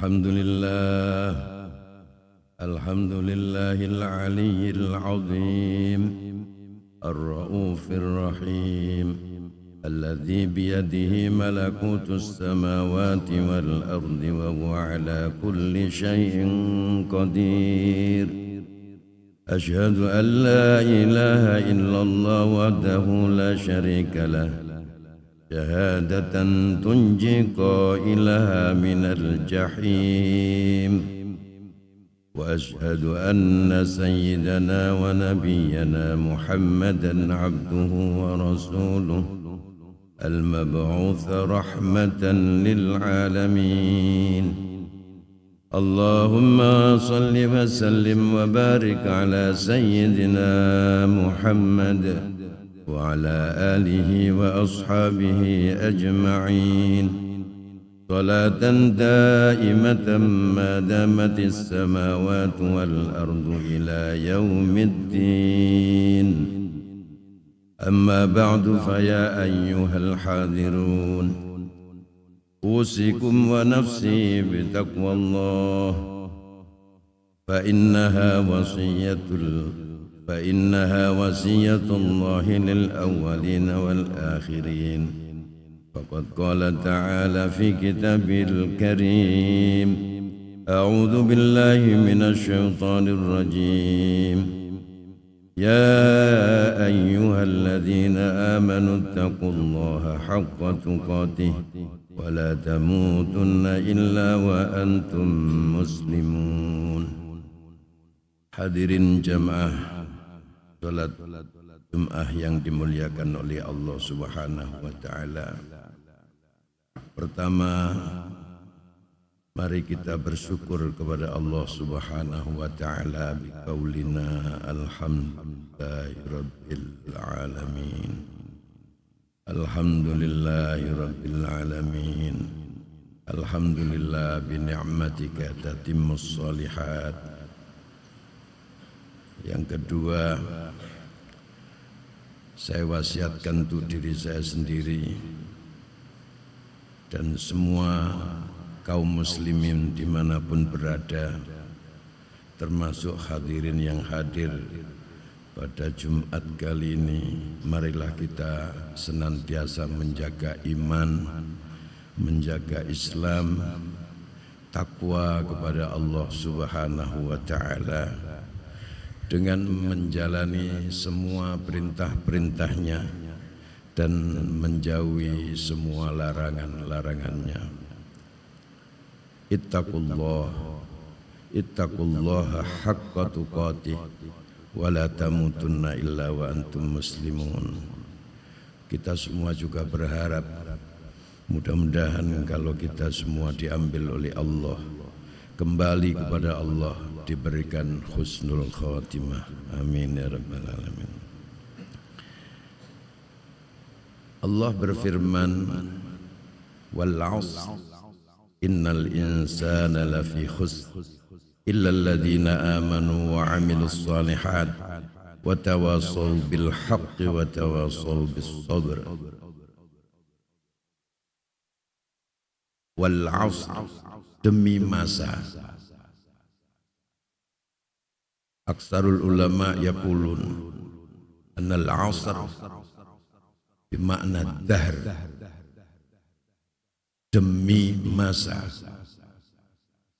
الحمد لله الحمد لله العلي العظيم الرؤوف الرحيم الذي بيده ملكوت السماوات والأرض وهو على كل شيء قدير. أشهد أن لا إله إلا الله وحده لا شريك له شهادة تنجي قائلها من الجحيم. وأشهد أن سيدنا ونبينا محمدا عبده ورسوله المبعوث رحمة للعالمين. اللهم صل وسلم وبارك على سيدنا محمد وعلى آله وأصحابه أجمعين صلاة دائمة ما دامت السماوات والأرض إلى يوم الدين. أما بعد فيا أيها الحاضرون أوصيكم ونفسي بتقوى الله فإنها وصية الله للأولين والآخرين. فقد قال تعالى في كتابه الكريم: أعوذ بالله من الشيطان الرجيم. يا أيها الذين آمنوا اتقوا الله حق تقاته ولا تموتن إلا وأنتم مسلمون. Hadirin jamaah salat Jumat yang dimuliakan oleh Allah Subhanahu wa taala. Pertama, mari kita bersyukur kepada Allah Subhanahu wa taala biqaulina alhamdulillahi rabbil alamin. Alhamdulillahi rabbil alamin. Alhamdulillah bi ni'matika tatimmus shalihat. Yang kedua, saya wasiatkan untuk diri saya sendiri dan semua kaum muslimin dimanapun berada, termasuk hadirin yang hadir pada Jumat kali ini. Marilah kita senantiasa menjaga iman, menjaga Islam, takwa kepada Allah Subhanahu wa taala dengan menjalani semua perintah-perintahnya dan menjauhi semua larangan-larangannya. Ittaqullaha haqqa tuqatih wa la tamutunna illa wa antum muslimun. Kita semua juga berharap mudah-mudahan kalau kita semua diambil oleh Allah, kembali kepada Allah, diberikan husnul khatimah. Amin ya rabbal alamin. Allah berfirman, wal 'asr innal insana lafi khusr illa alladhina amanu wa 'amilus shalihat wa tawassaw bil haqqi wa tawassaw bis sabr. Wal 'asr, demi masa. Aksarul ulama yaqulun annal 'asr bimakna dahr, demi masa.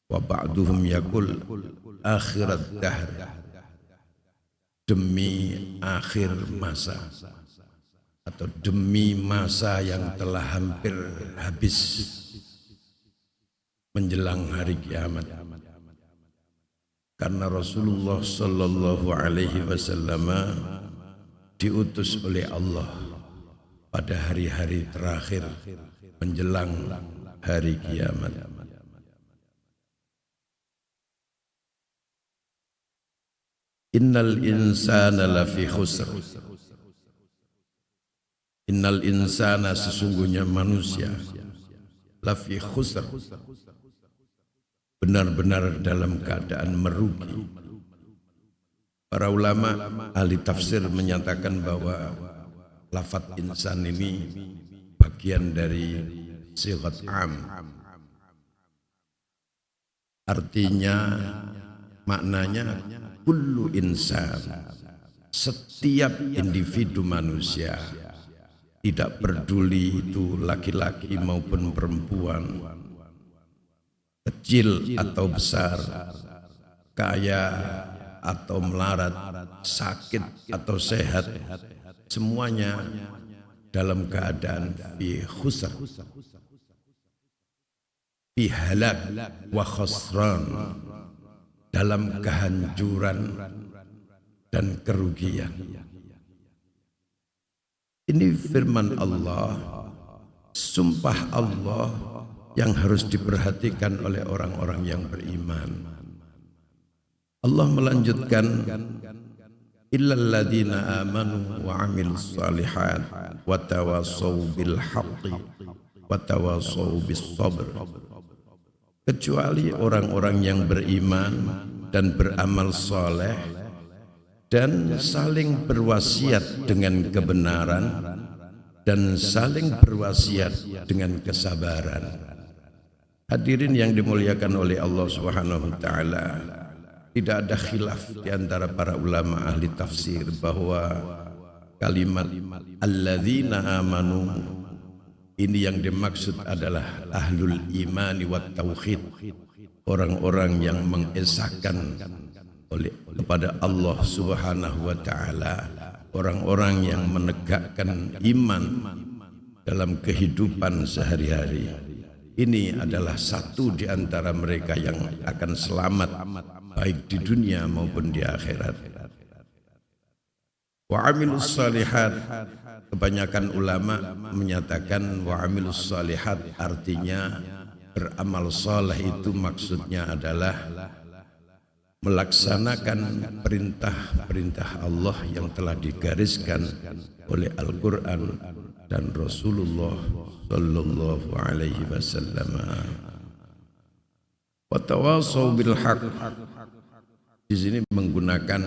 Wa ba'duhum yaqul akhirat dahr, demi akhir masa atau demi masa yang telah hampir habis menjelang hari kiamat. Karena Rasulullah sallallahu alaihi wasallam diutus oleh Allah pada hari-hari terakhir menjelang hari kiamat. Innal insana lafi khusr. Innal insana, sesungguhnya manusia, lafi khusr, benar-benar dalam keadaan merugi. Para ulama ahli tafsir menyatakan bahwa lafaz insan ini bagian dari sighat am, Artinya maknanya kullu insan, setiap individu manusia, tidak peduli itu laki-laki maupun perempuan, kecil atau besar, kaya atau melarat, sakit atau sehat, semuanya dalam keadaan fi khusr, fi halak wa khusran, dalam kehancuran dan kerugian. Ini firman Allah, sumpah Allah yang harus diperhatikan oleh orang-orang yang beriman. Allah melanjutkan, illal ladzina amanu wa amilus shalihat wa tawassaw bil haqqi wa tawassaw bis sabr. Kecuali orang-orang yang beriman dan beramal saleh dan saling berwasiat dengan kebenaran dan saling berwasiat dengan kesabaran. Hadirin yang dimuliakan oleh Allah Subhanahu wa taala, tidak ada khilaf di antara para ulama ahli tafsir bahwa kalimat alladzina amanu ini yang dimaksud adalah ahlul imani wat tauhid, orang-orang yang mengesahkan kepada Allah Subhanahu wa taala, orang-orang yang menegakkan iman dalam kehidupan sehari-hari. Ini adalah satu di antara mereka yang akan selamat baik di dunia maupun di akhirat. Wa amilus salihat, kebanyakan ulama menyatakan wa amilus salihat artinya beramal saleh itu maksudnya adalah melaksanakan perintah-perintah Allah yang telah digariskan oleh Al-Quran dan Rasulullah sallallahu alaihi wasallam. Wa tawassaw bil haqq, di sini menggunakan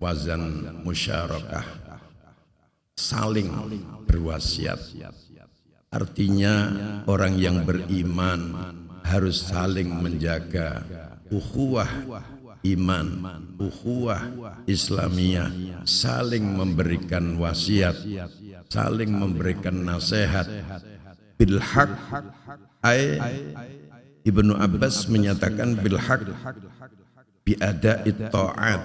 wazan musyarakah, saling berwasiat. Artinya orang yang beriman harus saling menjaga ukhuwah iman, ukhuwah Islamiyah, saling memberikan wasiat, saling memberikan nasihat bil haq. Ibnu Abbas menyatakan bil haq bi ada'it ta'at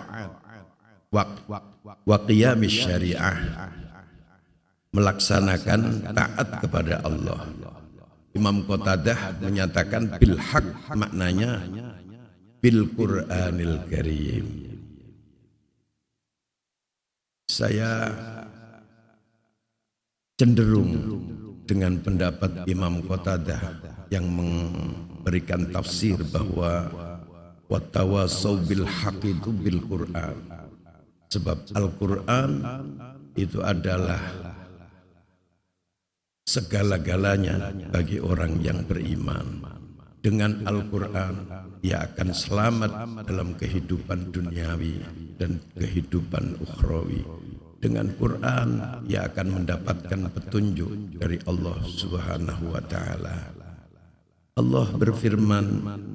wa qiyamis syariah, melaksanakan taat kepada Allah. Imam Qatadah menyatakan bil haq maknanya bil Qur'anil Karim. Saya cenderung dengan pendapat Imam Qatadah yang memberikan tafsir bahwa watawassaw bil haqqi itu bil Qur'an, sebab Al-Qur'an itu adalah segala-galanya bagi orang yang beriman. Dengan Al-Quran ia akan selamat dalam kehidupan duniawi dan kehidupan ukhrawi. Dengan Quran ia akan mendapatkan petunjuk dari Allah Subhanahu wa taala. Allah berfirman,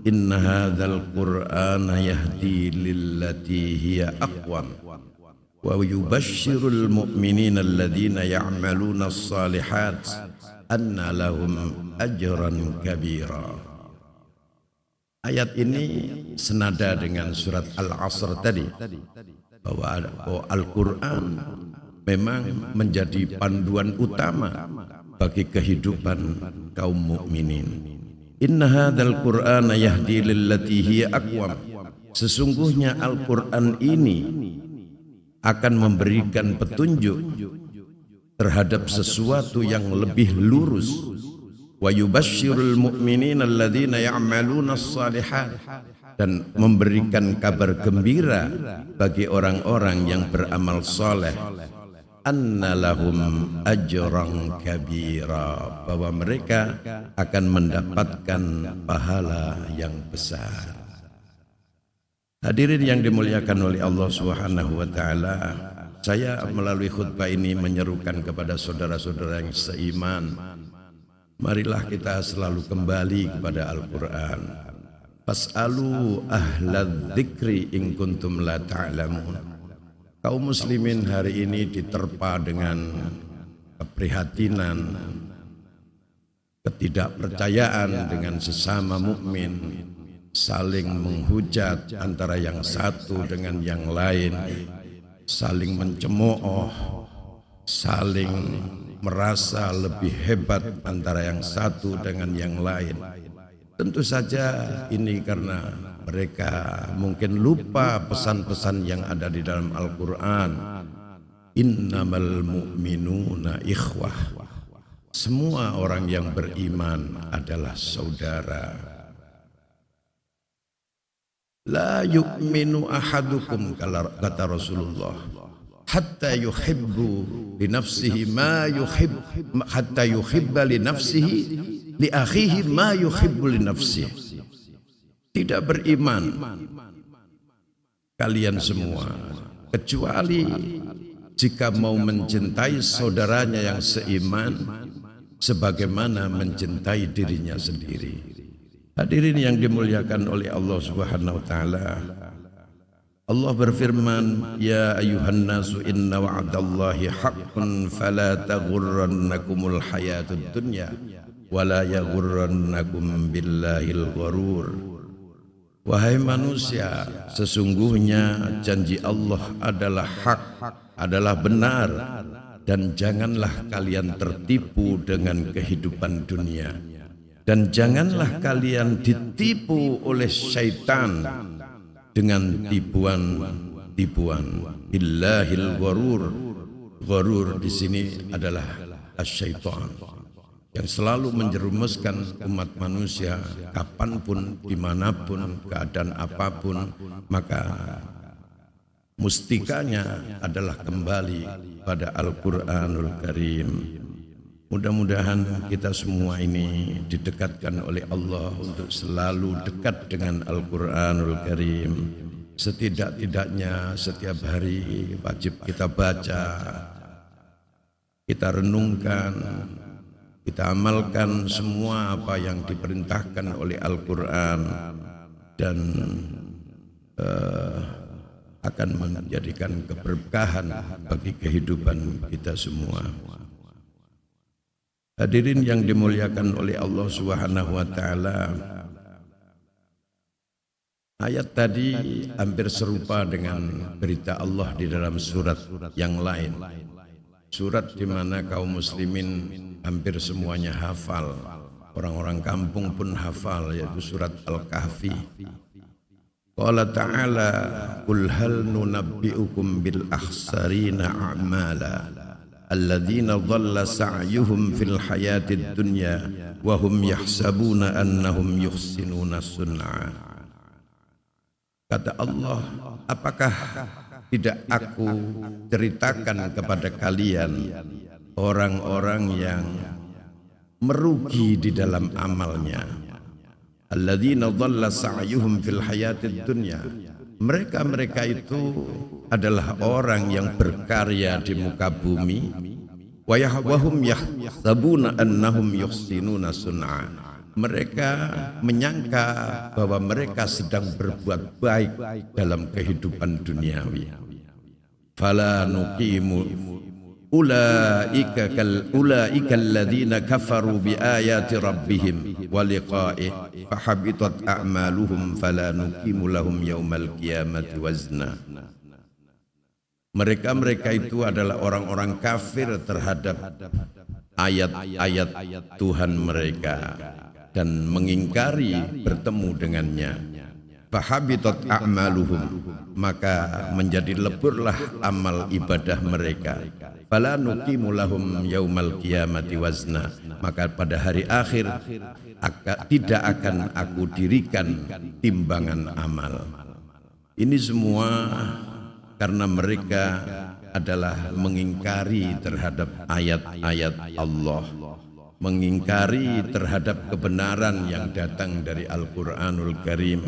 inna hadzal qur'ana yahdi lillati hiya aqwam wa yubashshirul mu'minina alladhina ya'maluna as-salihat anna lahum ajran kabira. Ayat ini senada dengan surat Al-Asr tadi, bahwa Al-Quran memang menjadi panduan utama bagi kehidupan kaum mukminin. Inna hadzal Qur'ana yahdi lillati hiya aqwam. Sesungguhnya Al-Quran ini akan memberikan petunjuk terhadap sesuatu yang lebih lurus. Wa yubashshirul mu'minina alladzina ya'maluna as-salihat, dan memberikan kabar gembira bagi orang-orang yang beramal saleh, anna lahum ajran kabira, bahwa mereka akan mendapatkan pahala yang besar. Hadirin yang dimuliakan oleh Allah Subhanahu wa taala, saya melalui khutbah ini menyerukan kepada saudara-saudara yang seiman, marilah kita selalu kembali kepada Al-Quran. Fas'alu ahlal dzikri in kuntum la ta'lamun. Kaum muslimin hari ini diterpa dengan keprihatinan, ketidakpercayaan dengan sesama mukmin, saling menghujat antara yang satu dengan yang lain, saling mencemooh, saling merasa lebih hebat antara yang satu dengan yang lain. Tentu saja ini karena mereka mungkin lupa pesan-pesan yang ada di dalam Al-Quran. Innamal mu'minuna ikhwah. Semua orang yang beriman adalah saudara. La yu'minu ahadukum, kata Rasulullah, hatta yuhibbu li nafsihi ma yuhibbu, hatta yuhibba li nafsihi li akhihi ma yuhibbu li nafsihi. Tidak beriman kalian semua kecuali jika mau mencintai saudaranya yang seiman sebagaimana mencintai dirinya sendiri. Hadirin yang dimuliakan oleh Allah Subhanahu wa taala. Allah berfirman, ya ayuhan nasu inna wa'dallahi haqqun fala taghurrannakumul hayatud dunya wala yaghurrannakum billahil gharur. Wahai manusia, sesungguhnya janji Allah adalah hak, adalah benar, dan janganlah kalian tertipu dengan kehidupan dunia, dan janganlah kalian ditipu oleh syaitan dengan tipuan-tipuan. Billahil gharur. Gharur di sini adalah syaitan yang selalu menjerumuskan umat manusia kapanpun, dimanapun, keadaan apapun, maka mustikanya adalah kembali pada Al-Quranul Karim. Mudah-mudahan kita semua ini didekatkan oleh Allah untuk selalu dekat dengan Al-Quranul Karim. Setidak-tidaknya setiap hari wajib kita baca, kita renungkan, kita amalkan semua apa yang diperintahkan oleh Al-Quran, dan akan menjadikan keberkahan bagi kehidupan kita semua. Hadirin yang dimuliakan oleh Allah Subhanahu wa taala, ayat tadi hampir serupa dengan berita Allah di dalam surat yang lain. Surat di mana kaum muslimin hampir semuanya hafal, orang-orang kampung pun hafal, yaitu surat Al-Kahfi. Qala ta'ala, qul hal nunabbi'ukum bil akhsarina a'mala alladzina dhalla sa'yuhum fil hayatid dunya wa hum yahsabuna annahum yuhsinuna sun'a. Kata Allah, apakah tidak aku ceritakan kepada kalian orang-orang yang merugi di dalam amalnya. Alladzina dhalla sa'yuhum fil hayatid dunya. Mereka itu adalah orang yang berkarya di muka bumi. Wa hum yahsabuna annahum yuhsinuna sun'a. Mereka menyangka bahwa mereka sedang berbuat baik dalam kehidupan duniawi. Fala nuqimu ulaika alladzina kafaru bi ayati rabbihim wa liqa'ihi fahabitat a'maluhum fala nuqimu lahum yaumal qiyamati wazna. Mereka itu adalah orang-orang kafir terhadap ayat-ayat Tuhan mereka dan mengingkari bertemu dengannya. Fahabitat a'maluhum, maka menjadi leburlah amal ibadah mereka. Fala nuqimu lahum yaumal qiyamati wazna, maka pada hari akhir tidak akan aku dirikan timbangan amal. Ini semua karena mereka adalah mengingkari terhadap ayat-ayat Allah, mengingkari terhadap kebenaran yang datang dari Al-Quranul Karim,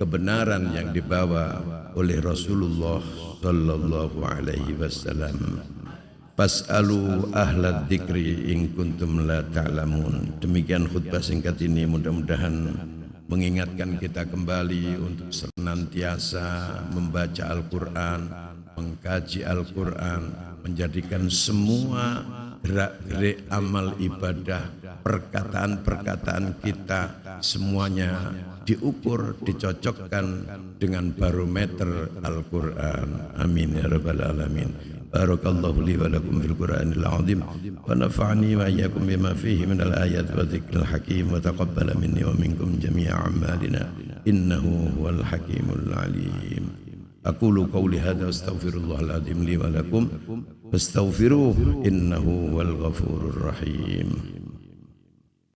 kebenaran yang dibawa oleh Rasulullah sallallahu alaihi wasallam. Fas'alu ahlad dzikri in kuntum la ta'lamun. Demikian khutbah singkat ini, mudah-mudahan mengingatkan kita kembali untuk senantiasa membaca Al-Quran, mengkaji Al-Quran, menjadikan semua gerak-gerik amal ibadah, perkataan-perkataan kita semuanya diukur, dicocokkan dengan barometer Al-Quran. Amin ya rabbal alamin. Barakallahu li wa lakum fil Qur'anil azim wa nafa'ani wa iyyakum bima fihi minal ayat wa dzikril hakim wa taqabbala minni wa minkum jami'a a'malina innahu huwal hakimul alim. Aqulu qawli hadza astaghfirullahal azim li wa lakum fastaghfiruhu innahu huwal ghafurur rahim.